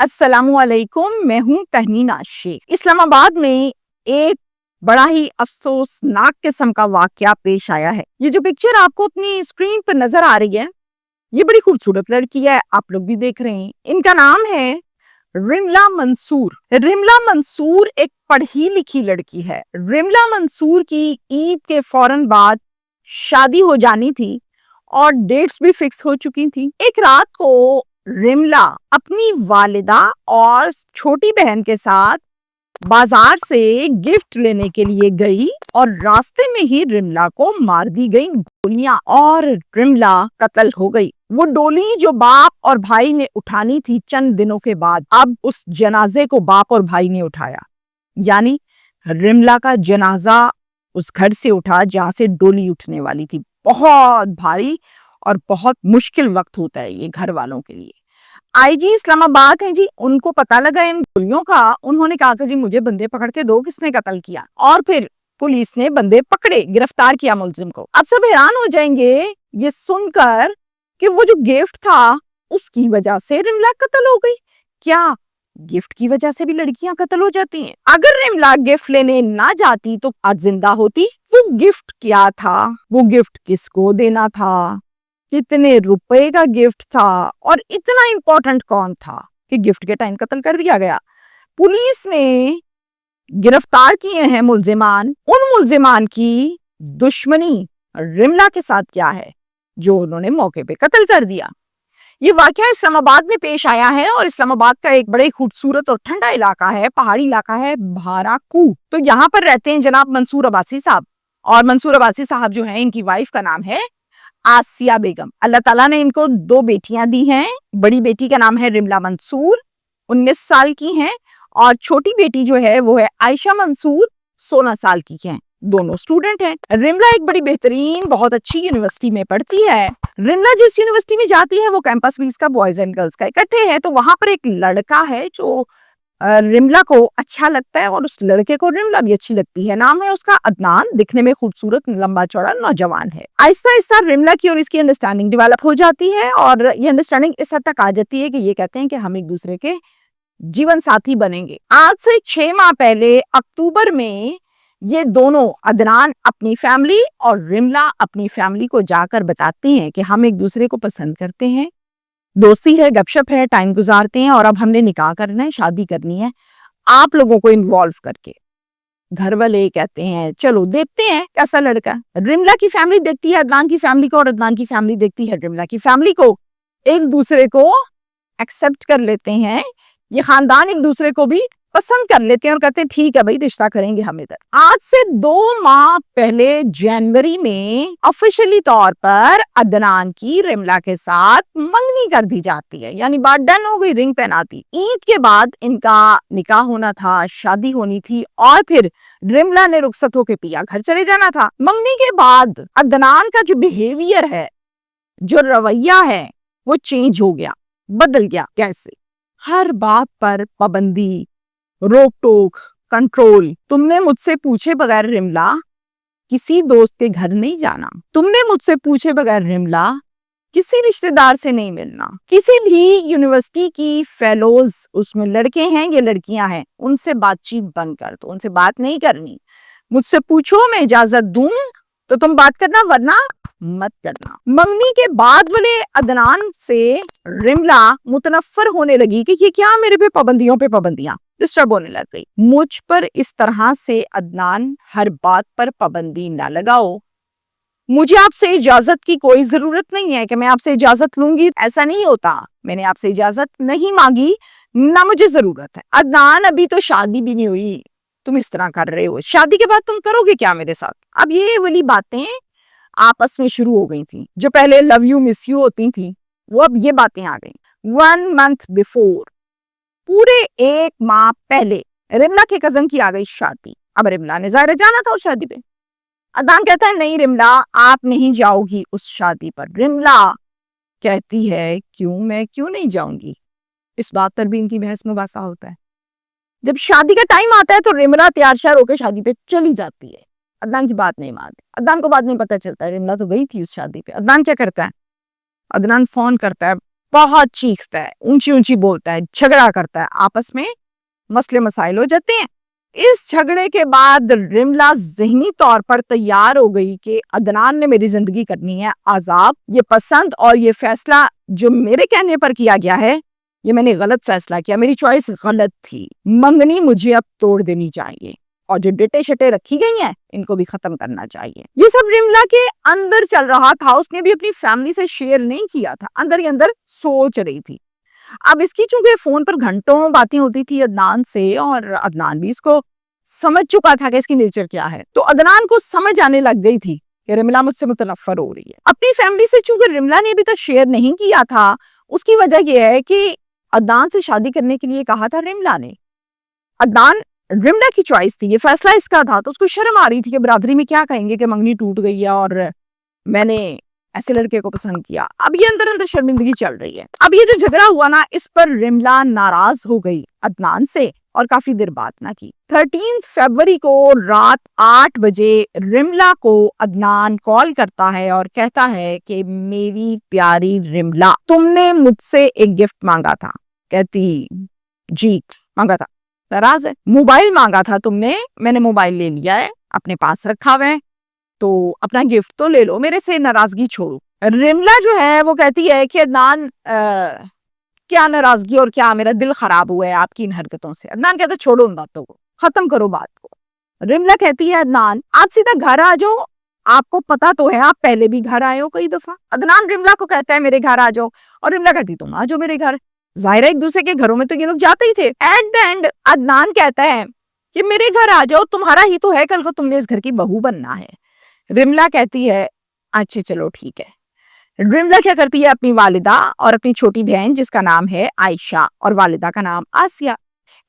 अस्सलामुअलैकुम, मैं हूँ तहमीना शेख। इस्लामाबाद में एक बड़ा ही अफसोसनाक किस्म का वाकया पेश आया है। ये जो पिक्चर आपको अपनी स्क्रीन पर नजर आ रही है, ये बड़ी खूबसूरत लड़की है, आप लोग भी देख रहे हैं। इनका नाम है रिमला मंसूर। रिमला मंसूर एक पढ़ी लिखी लड़की है। रिमला मंसूर की ईद के फौरन बाद शादी हो जानी थी और डेट्स भी फिक्स हो चुकी थी। एक रात को रिमला अपनी वालिदा और छोटी बहन के साथ बाजार से गिफ्ट लेने के लिए गई और रास्ते में ही रिमला को मार दी गई गोलियां और रिमला कत्ल हो गई। वो डोली जो बाप और भाई ने उठानी थी चंद दिनों के बाद, अब उस जनाजे को बाप और भाई ने उठाया। यानी रिमला का जनाजा उस घर से उठा जहां से डोली उठने वाली थी। बहुत भारी और बहुत मुश्किल वक्त होता है ये घर वालों के लिए। आईजी इस्लामाबाद है जी, उनको पता लगा इन गोलियों का। उन्होंने कहा कि जी मुझे बंदे पकड़ के दो, किसने कत्ल किया। और फिर पुलिस ने बंदे पकड़े, गिरफ्तार किया मुलजिम को। अब सब हैरान हो जाएंगे ये सुनकर कि वो जो गिफ्ट था उसकी वजह से रिमला कत्ल हो गई। क्या गिफ्ट की वजह से भी लड़कियां कत्ल हो जाती हैं? अगर रिमला गिफ्ट लेने ना जाती तो आज जिंदा होती। वो गिफ्ट क्या था, वो गिफ्ट किसको देना था, कितने रुपए का गिफ्ट था और इतना इंपॉर्टेंट कौन था कि गिफ्ट के टाइम कत्ल कर दिया गया। पुलिस ने गिरफ्तार किए हैं मुलजिमान। उन मुलजिमान की दुश्मनी रिमला के साथ क्या है जो उन्होंने मौके पे कत्ल कर दिया। ये वाकया इस्लामाबाद में पेश आया है और इस्लामाबाद का एक बड़े खूबसूरत और ठंडा इलाका है, पहाड़ी इलाका है भाराकू। तो यहाँ पर रहते हैं जनाब मंसूर अब्बासी साहब। और मंसूर अब्बासी साहब जो है, इनकी वाइफ का नाम है आसिया बेगम। अल्लाह ताला ने इनको 2 बेटियां दी हैं। बड़ी बेटी का नाम है रिमला मंसूर, 19 साल की हैं, और छोटी बेटी जो है वो है आयशा मंसूर, 16 साल की हैं। दोनों स्टूडेंट हैं। रिमला एक बड़ी बेहतरीन बहुत अच्छी यूनिवर्सिटी में पढ़ती है। रिमला जिस यूनिवर्सिटी में जाती है वो कैंपस भी इसका बॉयज एंड गर्ल्स का इकट्ठे है। तो वहां पर एक लड़का है जो रिमला को अच्छा लगता है और उस लड़के को रिमला भी अच्छी लगती है। नाम है उसका अदनान, दिखने में खूबसूरत, लंबा चौड़ा नौजवान है। आहिस्ता आहिस्ता रिमला की और इसकी अंडरस्टैंडिंग डेवलप हो जाती है और ये अंडरस्टैंडिंग इस हद तक आ जाती है कि ये कहते हैं कि हम एक दूसरे के जीवन साथी बनेंगे। आज से 6 माह पहले अक्टूबर में ये दोनों, अदनान अपनी फैमिली और रिमला अपनी फैमिली को जाकर बताते हैं कि हम एक दूसरे को पसंद करते हैं, दोस्ती है, गपशप है, टाइम गुजारते हैं और अब हमने निकाह करना है, शादी करनी है, आप लोगों को इन्वॉल्व करके। घर वाले कहते हैं चलो देखते हैं कैसा लड़का। रिमला की फैमिली देखती है अदनान की फैमिली को और अदनान की फैमिली देखती है रिमला की फैमिली को। एक दूसरे को एक्सेप्ट कर लेते हैं, ये खानदान एक दूसरे को भी पसंद कर लेते हैं और कहते हैं ठीक है भाई, रिश्ता करेंगे हम इधर। आज से 2 माह पहले जनवरी में ऑफिशियली तौर पर अदनान की रिमला के साथ मंगनी कर दी जाती है, यानी बात डन हो गई, रिंग पहनाती। ईद के बाद इनका निकाह होना था, शादी होनी थी और फिर रिमला ने रुखसत होके पिया घर चले जाना था। मंगनी के बाद अदनान का जो बिहेवियर है, जो रवैया है, वो चेंज हो गया, बदल गया। कैसे? हर बात पर पाबंदी, रोक टोक, कंट्रोल। तुमने मुझसे पूछे बगैर रिमला किसी दोस्त के घर नहीं जाना। तुमने मुझसे पूछे बगैर रिमला किसी रिश्तेदार से नहीं मिलना। किसी भी यूनिवर्सिटी की फेलोज, उसमें लड़के हैं या लड़कियां हैं, उनसे बातचीत बंद कर दो, उनसे बात नहीं करनी। मुझसे पूछो, मैं इजाजत दूं तो तुम बात करना, वरना मत करना। मंगनी के बाद वाले अदनान से रिमला मुतनफ्फर होने लगी कि ये क्या मेरे पे पाबंदियों पे पाबंदियां, डिस्टर्ब होने लग गई। मुझ पर इस तरह से अदनान हर बात पर पाबंदी ना लगाओ। मुझे आपसे इजाजत की कोई जरूरत नहीं है कि मैं आपसे इजाजत लूंगी, ऐसा नहीं होता। मैंने आपसे इजाजत नहीं मांगी, ना मुझे जरूरत है। अदनान अभी तो शादी भी नहीं हुई, तुम इस तरह कर रहे हो, शादी के बाद तुम करोगे क्या मेरे साथ? अब ये वाली बातें आपस में शुरू हो गई थी। जो पहले लव यू मिस यू होती थी, वो अब ये बातें आ गई। 1 मंथ बिफोर, पूरे 1 माह पहले रिमला के कजन की आ गई शादी। अब रिमला ने ज़ाहिर जाना था उस शादी पे। अदनान कहता है नहीं रिमला, आप नहीं जाओगी उस शादी पर। रिमला कहती है क्यों, मैं क्यों नहीं जाऊंगी? इस बात पर भी इनकी बहस मुबासा होता है। जब शादी का टाइम आता है तो रिमला तैयार श्यार होकर शादी पे चली जाती है। अदनान की बात नहीं मानती। अदनान को बाद में पता चलता है रिमला तो गई थी उस शादी पे। अदनान क्या करता है? अदनान फोन करता है बहुत चीखता है, ऊंची ऊंची बोलता है, झगड़ा करता है, आपस में मसले मसाइल हो जाते हैं। इस झगड़े के बाद रिमला ज़हनी तौर पर तैयार हो गई कि अदनान ने मेरी जिंदगी करनी है आजाब। ये पसंद और ये फैसला जो मेरे कहने पर किया गया है, ये मैंने गलत फैसला किया, मेरी चॉइस गलत थी। मंगनी मुझे अब तोड़ देनी चाहिए और जो डेटे शटे रखी गई हैं इनको भी खत्म करना चाहिए। ये सब रिमला के अंदर चल रहा था, उसने भी अपनी फैमिली से शेयर नहीं किया था, अंदर ही अंदर सोच रही थी। अब इसकी चूंकि फोन पर घंटों बातें होती थी अदनान से और अदनान भी इसको समझ चुका था कि इसकी नेचर क्या है, तो अदनान को समझ आने लग गई थी कि रिमला मुझसे मुतनफ्फर हो रही है। अपनी फैमिली से चूंकि रिमला ने अभी तक शेयर नहीं किया था, उसकी वजह यह है कि अदनान से शादी करने के लिए कहा था रिमला ने। अदनान रिमला की चॉइस थी, ये फैसला इसका था, तो उसको शर्म आ रही थी कि बरादरी में क्या कहेंगे कि मंगनी टूट गई है और मैंने ऐसे लड़के को पसंद किया। अब ये अंदर अंदर शर्मिंदगी चल रही है। अब ये जो झगड़ा हुआ ना, इस पर रिमला नाराज हो गई अदनान से और काफी देर बात ना की। 13 फरवरी को रात 8 बजे रिमला को अदनान कॉल करता है और कहता है कि मेरी प्यारी रिमला, तुमने मुझसे एक गिफ्ट मांगा था। कहती जी मांगा था, नाराज है। मोबाइल मांगा था तुमने, मैंने मोबाइल ले लिया है, अपने पास रखा हुआ है, तो अपना गिफ्ट तो ले लो, मेरे से नाराजगी छोड़ो। रिमला जो है वो कहती है कि अदनान क्या नाराजगी और क्या मेरा दिल खराब हुआ है आपकी इन हरकतों से। अदनान कहता छोड़ो उन बातों को, खत्म करो बात को। रिमला कहती है अदनान आप सीधा घर आ जाओ, आपको पता तो है आप पहले भी घर आए हो कई दफा। अदनान रिमला को कहता है मेरे घर आ जाओ, और रिमला कहती तुम आ जाओ मेरे घर। जाहिर है एक दूसरे के घरों में तो ये लोग जाते ही थे। एट द एंड अदनान कहता है कि मेरे घर आ जाओ, तुम्हारा ही तो है, कल को तुमने इस घर की बहू बनना है। रिमला कहती है अच्छा चलो ठीक है। रिमला क्या करती है, अपनी वालिदा और अपनी छोटी बहन जिसका नाम है आयशा और वालिदा का नाम आसिया,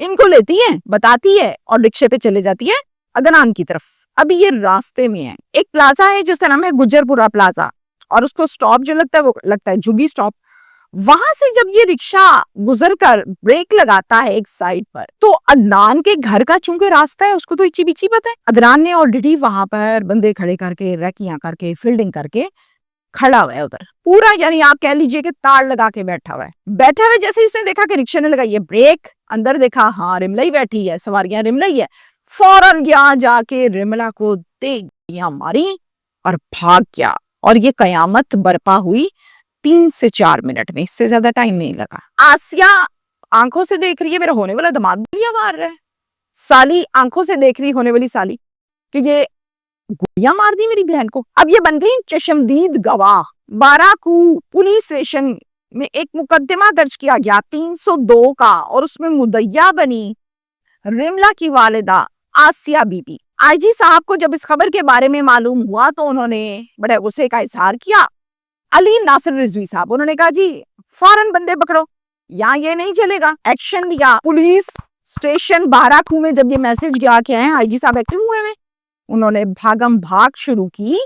इनको लेती है, बताती है और रिक्शे पे चले जाती है अदनान की तरफ। अभी ये रास्ते में है, एक प्लाजा है जिसका नाम है गुजरपुरा प्लाजा, और उसको स्टॉप जो लगता है वो लगता है झुग्गी स्टॉप। वहां से जब ये रिक्शा गुजर कर ब्रेक लगाता है एक साइड पर, तो अदनान के घर का चूंकि रास्ता है उसको तो इची बिची पता है। अदनान ने ऑलरेडी वहां पर बंदे खड़े करके, रैकियां करके, फील्डिंग करके खड़ा हुआ है उधर पूरा, यानी आप कह लीजिए कि तार लगा के बैठा हुआ है। बैठा हुआ जैसे इसने देखा कि रिक्शा ने लगाई है ब्रेक, अंदर देखा हाँ रिमला ही बैठी है, सवारियां रिमला ही है, फौरन यहाँ जाके रिमला को दे मारी और भाग गया। और ये कयामत बर्पा हुई 3 से 4 मिनट में, इससे ज्यादा टाइम नहीं लगा। आसिया आंखों से देख रही है मेरा होने वाला दामाद गोलियां मार रहा है, साली आंखों से देख रही होने वाली साली कि ये गोलियां मार दी मेरी बहन को। अब ये बन गई चशमदीद गवाह। बाराकू पुलिस स्टेशन में एक मुकदमा दर्ज किया गया 302 का, और उसमें मुद्दइया बनी रिमला की वालिदा आसिया बीबी। आईजी साहब को जब इस खबर के बारे में मालूम हुआ तो उन्होंने बड़े गुस्से का इजहार किया। अली नासिर रिजवी साहब, उन्होंने कहा जी फौरन बंदे पकड़ो, यहाँ ये नहीं चलेगा। एक्शन लिया। पुलिस स्टेशन बाराकू में जब ये मैसेज गया कि आईजी साहब एक्टिव हुए हैं, उन्होंने भागम भाग शुरू की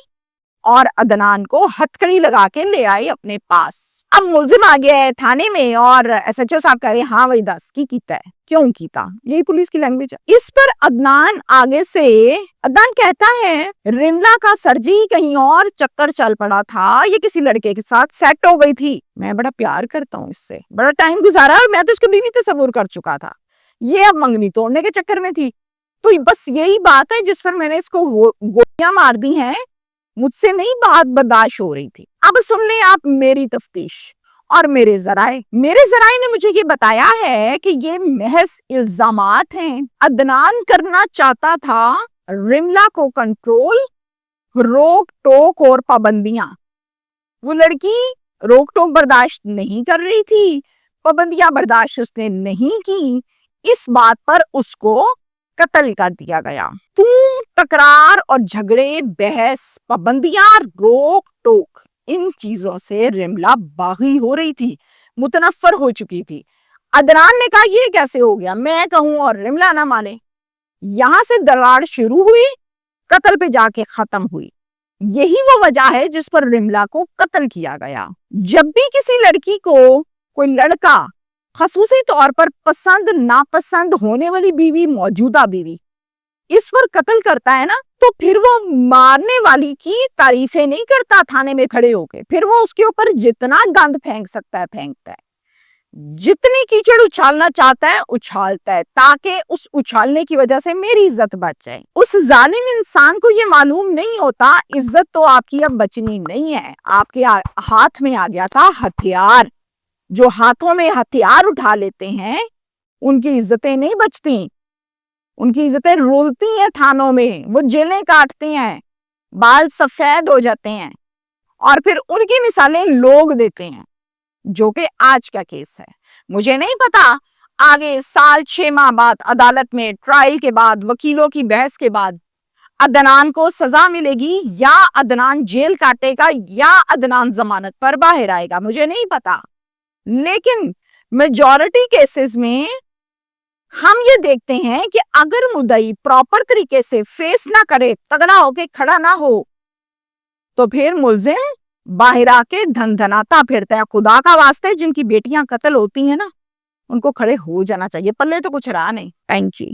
और अदनान को हथकड़ी लगा के ले आए अपने पास। अब मुलजिम आ गया है थाने में और एसएचओ साहब कह रहे हैं हाँ वही दस की कीता है, क्यों कीता, यही पुलिस की लैंग्वेज है। इस पर अदनान आगे से अदनान कहता है रिमला का सरजी कहीं और चक्कर चल पड़ा था, ये किसी लड़के के साथ सेट हो गई थी, मैं बड़ा प्यार करता हूँ इससे, बड़ा टाइम गुजारा और मैं तो उसकी बीवी तस्वुर कर चुका था, ये अब मंगनी तोड़ने के चक्कर में थी। तो बस यही बात है जिस पर मैंने इसको गोलियां मार दी हैं, मुझसे नहीं बात बर्दाश्त हो रही थी। अब सुन लें आप मेरी तफ्तीश और मेरे जराए ने मुझे ये बताया है कि ये महज इल्जामात हैं। अदनान करना चाहता था रिमला को कंट्रोल, रोक टोक और पाबंदियां। वो लड़की रोक टोक बर्दाश्त नहीं कर रही थी, पाबंदियां बर्दाश्त उसने नहीं की, इस बात पर उसको कत्ल कर दिया गया। तकरार और झगड़े, बहस, पाबंदियां, रोक टोक, इन चीजों से रिमला बागी हो रही थी, मुतनफ्फर हो चुकी थी। अदनान ने कहा ये कैसे हो गया, मैं कहूं और रिमला ना माने। यहां से दरार शुरू हुई, कत्ल पे जाके खत्म हुई। यही वो वजह है जिस पर रिमला को कत्ल किया गया। जब भी किसी लड़की को कोई लड़का खसूसी तौर पर पसंद नापसंद होने वाली बीवी, मौजूदा बीवी, इस पर कत्ल करता है ना, तो फिर वो मारने वाली की तारीफें नहीं करता थाने में खड़े होके, फिर वो उसके ऊपर जितना गंद फेंक सकता है फेंकता है, जितनी कीचड़ उछालना चाहता है उछालता है, ताकि उस उछालने की वजह से मेरी इज्जत बच जाए। उस जालिम इंसान को ये मालूम नहीं होता इज्जत तो आपकी अब बचनी नहीं है, आपके हाथ में आ गया था हथियार। जो हाथों में हथियार उठा लेते हैं उनकी इज्जतें नहीं बचती, उनकी इज्जतें रुलती हैं थानों में, वो जेलें काटती हैं, बाल सफेद हो जाते हैं, और फिर उनकी मिसालें लोग देते हैं, जो कि आज का केस है। मुझे नहीं पता आगे साल 6 माह बाद अदालत में ट्रायल के बाद वकीलों की बहस के बाद अदनान को सजा मिलेगी या अदनान जेल काटेगा या अदनान जमानत पर बाहर आएगा, मुझे नहीं पता। लेकिन मेजॉरिटी केसेस में हम ये देखते हैं कि अगर मुद्दई प्रॉपर तरीके से फेस ना करे, तगड़ा होके खड़ा ना हो, तो फिर मुल्जिम बाहर आके धनधनाता फिरता है। खुदा का वास्ते जिनकी बेटियां कत्ल होती हैं ना, उनको खड़े हो जाना चाहिए, पल्ले तो कुछ रहा नहीं। Thank you.